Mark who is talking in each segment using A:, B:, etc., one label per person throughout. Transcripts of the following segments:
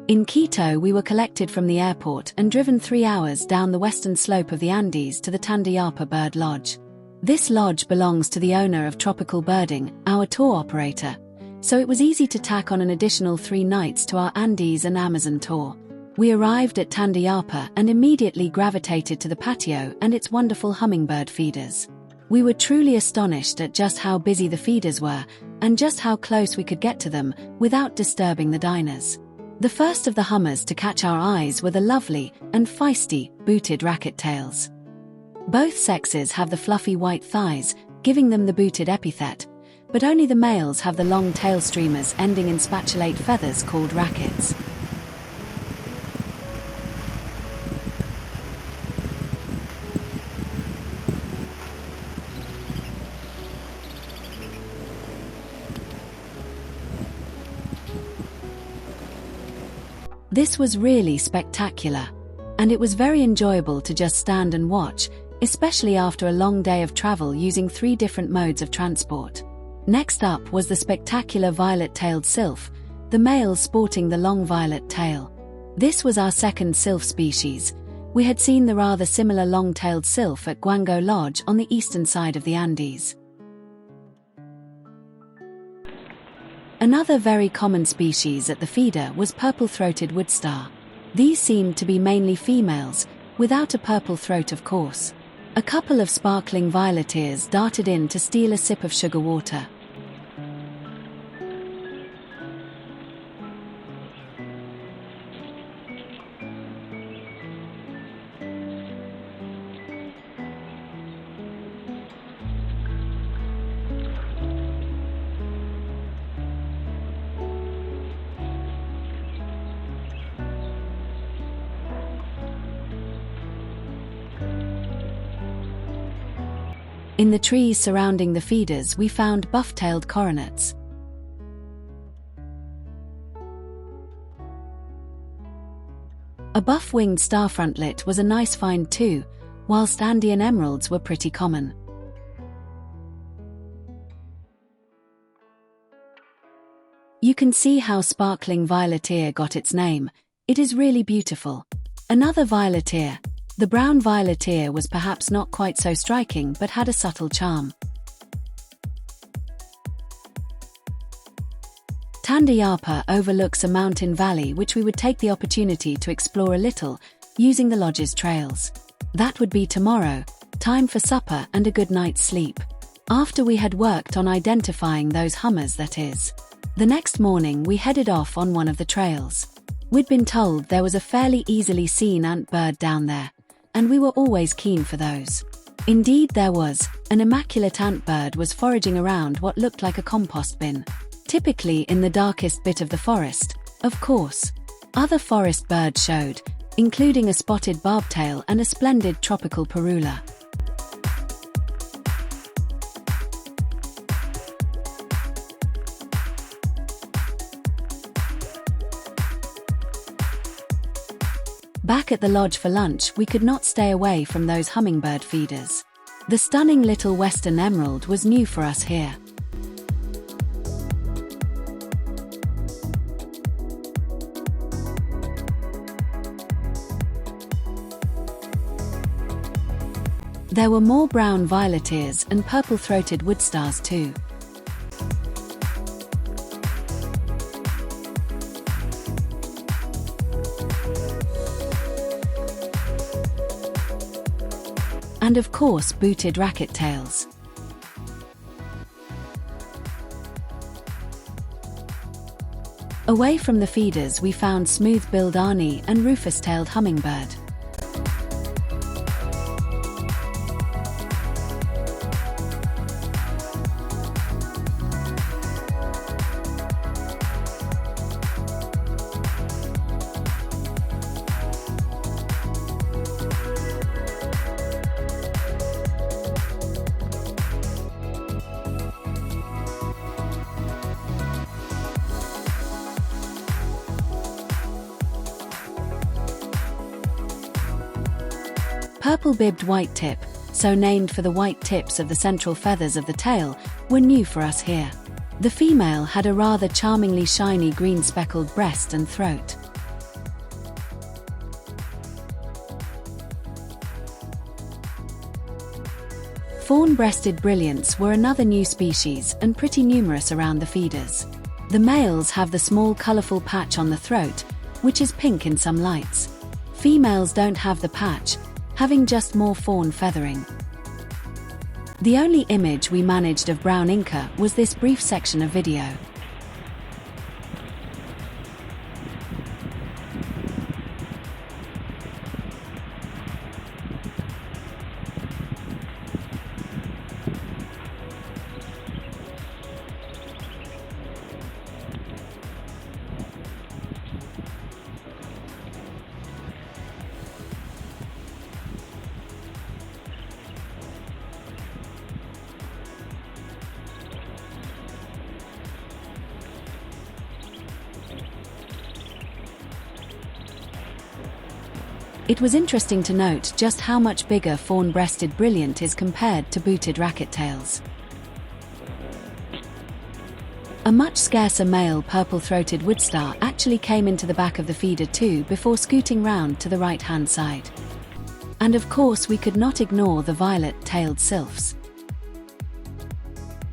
A: In Quito, we were collected from the airport and driven 3 hours down the western slope of the Andes to the Tandayapa Bird Lodge. This lodge belongs to the owner of Tropical Birding, our tour operator, so it was easy to tack on an additional 3 nights to our Andes and Amazon tour. We arrived at Tandayapa and immediately gravitated to the patio and its wonderful hummingbird feeders. We were truly astonished at just how busy the feeders were and just how close we could get to them without disturbing the diners. The first of the hummers to catch our eyes were the lovely and feisty booted racket-tails. Both sexes have the fluffy white thighs, giving them the booted epithet, but only the males have the long tail streamers ending in spatulate feathers called rackets. This was really spectacular, and it was very enjoyable to just stand and watch, especially after a long day of travel using 3 different modes of transport. Next up was the spectacular violet-tailed sylph, the male sporting the long violet tail. This was our second sylph species. We had seen the rather similar long-tailed sylph at Guango Lodge on the eastern side of the Andes. Another very common species at the feeder was purple-throated woodstar. These seemed to be mainly females, without a purple throat of course. A couple of sparkling violeteers darted in to steal a sip of sugar water. In the trees surrounding the feeders we found buff-tailed coronets. A buff-winged starfrontlet was a nice find too, whilst Andean emeralds were pretty common. You can see how sparkling violeteer got its name. It is really beautiful. Another violeteer, the brown violeteer, was perhaps not quite so striking but had a subtle charm. Tandayapa overlooks a mountain valley which we would take the opportunity to explore a little, using the lodge's trails. That would be tomorrow, time for supper and a good night's sleep. After we had worked on identifying those hummers, that is. The next morning we headed off on one of the trails. We'd been told there was a fairly easily seen antbird down there, and we were always keen for those. Indeed there was. An immaculate antbird was foraging around what looked like a compost bin. Typically in the darkest bit of the forest, of course. Other forest birds showed, including a spotted bobtail and a splendid tropical parula. Back at the lodge for lunch, we could not stay away from those hummingbird feeders. The stunning little western emerald was new for us here. There were more brown violeteers and purple-throated woodstars too. And of course booted racket-tails. Away from the feeders we found smooth-billed arnie and rufous-tailed hummingbird. Purple-bibbed white-tip, so named for the white tips of the central feathers of the tail, were new for us here. The female had a rather charmingly shiny green speckled breast and throat. Fawn-breasted brilliants were another new species and pretty numerous around the feeders. The males have the small colorful patch on the throat, which is pink in some lights. Females don't have the patch, having just more fawn feathering. The only image we managed of brown inca was this brief section of video. It was interesting to note just how much bigger fawn-breasted brilliant is compared to booted racket-tails. A much scarcer male purple-throated woodstar actually came into the back of the feeder too before scooting round to the right-hand side. And of course we could not ignore the violet-tailed sylphs.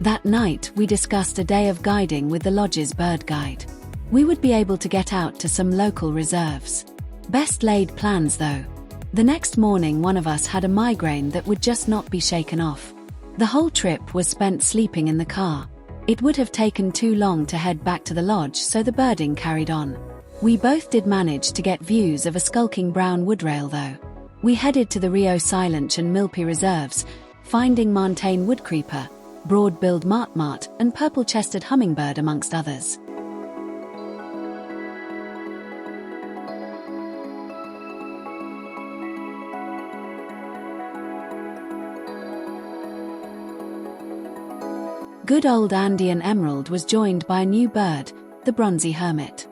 A: That night we discussed a day of guiding with the lodge's bird guide. We would be able to get out to some local reserves. Best laid plans though. The next morning one of us had a migraine that would just not be shaken off. The whole trip was spent sleeping in the car. It would have taken too long to head back to the lodge, so the birding carried on. We both did manage to get views of a skulking brown woodrail though. We headed to the Rio Silence and Milpi reserves, finding montane woodcreeper, broad-billed martmart and purple-chested hummingbird amongst others. Good old Andean emerald was joined by a new bird, the bronzy hermit.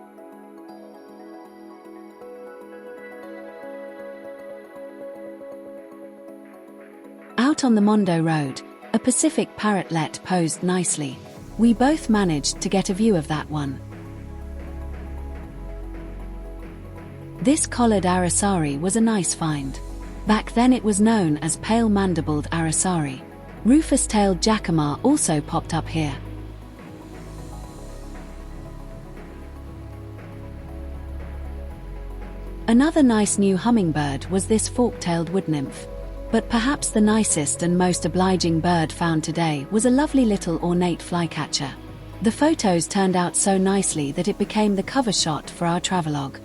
A: Out on the Mondo Road, a Pacific parrotlet posed nicely. We both managed to get a view of that one. This collared aracari was a nice find. Back then it was known as pale-mandibled aracari. Rufous-tailed jacamar also popped up here. Another nice new hummingbird was this fork-tailed wood nymph. But perhaps the nicest and most obliging bird found today was a lovely little ornate flycatcher. The photos turned out so nicely that it became the cover shot for our travelogue.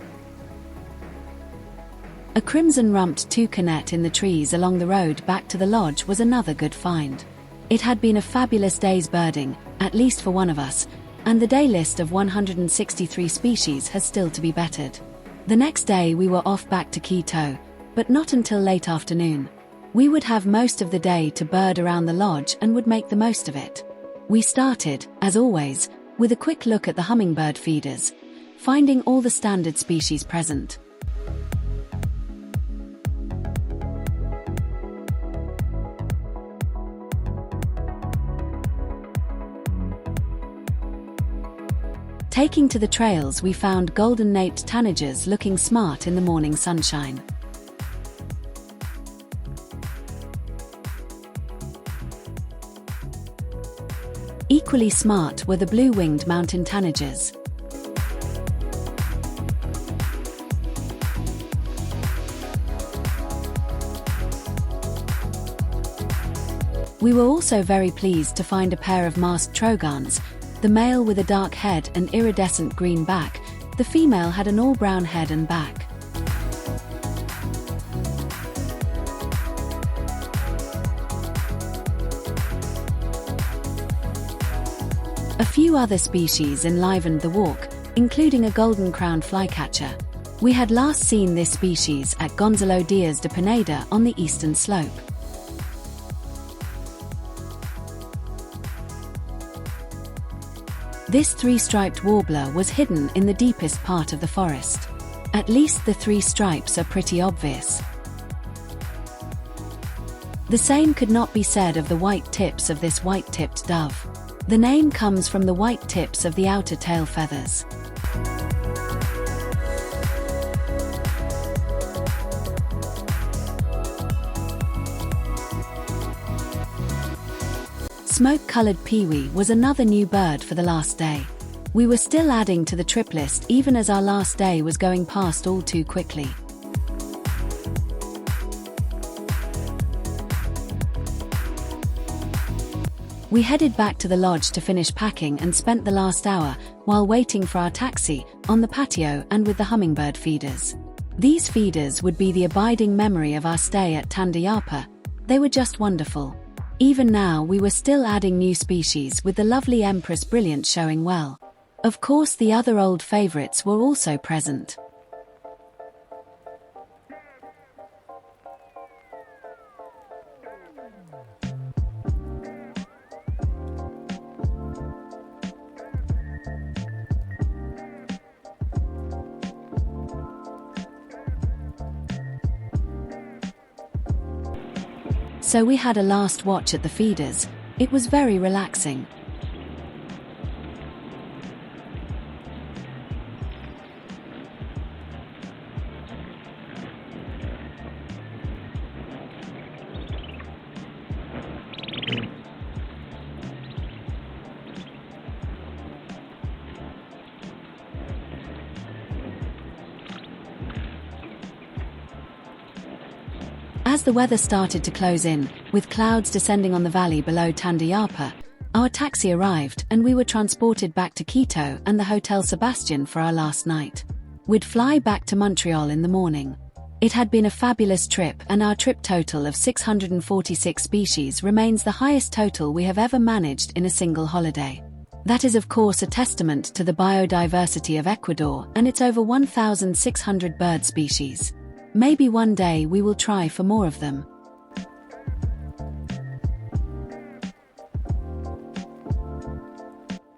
A: A crimson-rumped toucanet in the trees along the road back to the lodge was another good find. It had been a fabulous day's birding, at least for one of us, and the day list of 163 species has still to be bettered. The next day we were off back to Quito, but not until late afternoon. We would have most of the day to bird around the lodge and would make the most of it. We started, as always, with a quick look at the hummingbird feeders, finding all the standard species present. Taking to the trails, we found golden-naped tanagers looking smart in the morning sunshine. Equally smart were the blue-winged mountain tanagers. We were also very pleased to find a pair of masked trogons, the male with a dark head and iridescent green back, the female had an all-brown head and back. A few other species enlivened the walk, including a golden-crowned flycatcher. We had last seen this species at Gonzalo Diaz de Pineda on the eastern slope. This three-striped warbler was hidden in the deepest part of the forest. At least the three stripes are pretty obvious. The same could not be said of the white tips of this white-tipped dove. The name comes from the white tips of the outer tail feathers. Smoke-colored peewee was another new bird for the last day. We were still adding to the trip list even as our last day was going past all too quickly. We headed back to the lodge to finish packing and spent the last hour, while waiting for our taxi, on the patio and with the hummingbird feeders. These feeders would be the abiding memory of our stay at Tandayapa. They were just wonderful. Even now we were still adding new species, with the lovely Empress Brilliant showing well. Of course, the other old favorites were also present. So we had a last watch at the feeders. It was very relaxing. As the weather started to close in, with clouds descending on the valley below Tandayapa, our taxi arrived and we were transported back to Quito and the Hotel Sebastian for our last night. We'd fly back to Montreal in the morning. It had been a fabulous trip, and our trip total of 646 species remains the highest total we have ever managed in a single holiday. That is of course a testament to the biodiversity of Ecuador and its over 1,600 bird species. Maybe one day we will try for more of them.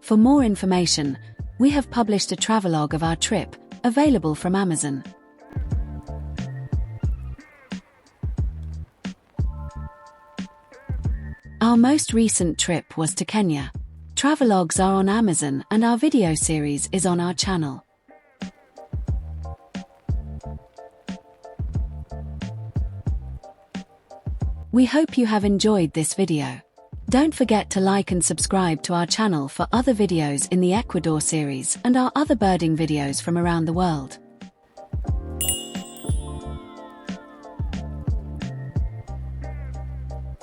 A: For more information, we have published a travelogue of our trip, available from Amazon. Our most recent trip was to Kenya. Travelogues are on Amazon and our video series is on our channel. We hope you have enjoyed this video. Don't forget to like and subscribe to our channel for other videos in the Ecuador series and our other birding videos from around the world.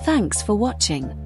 A: Thanks for watching.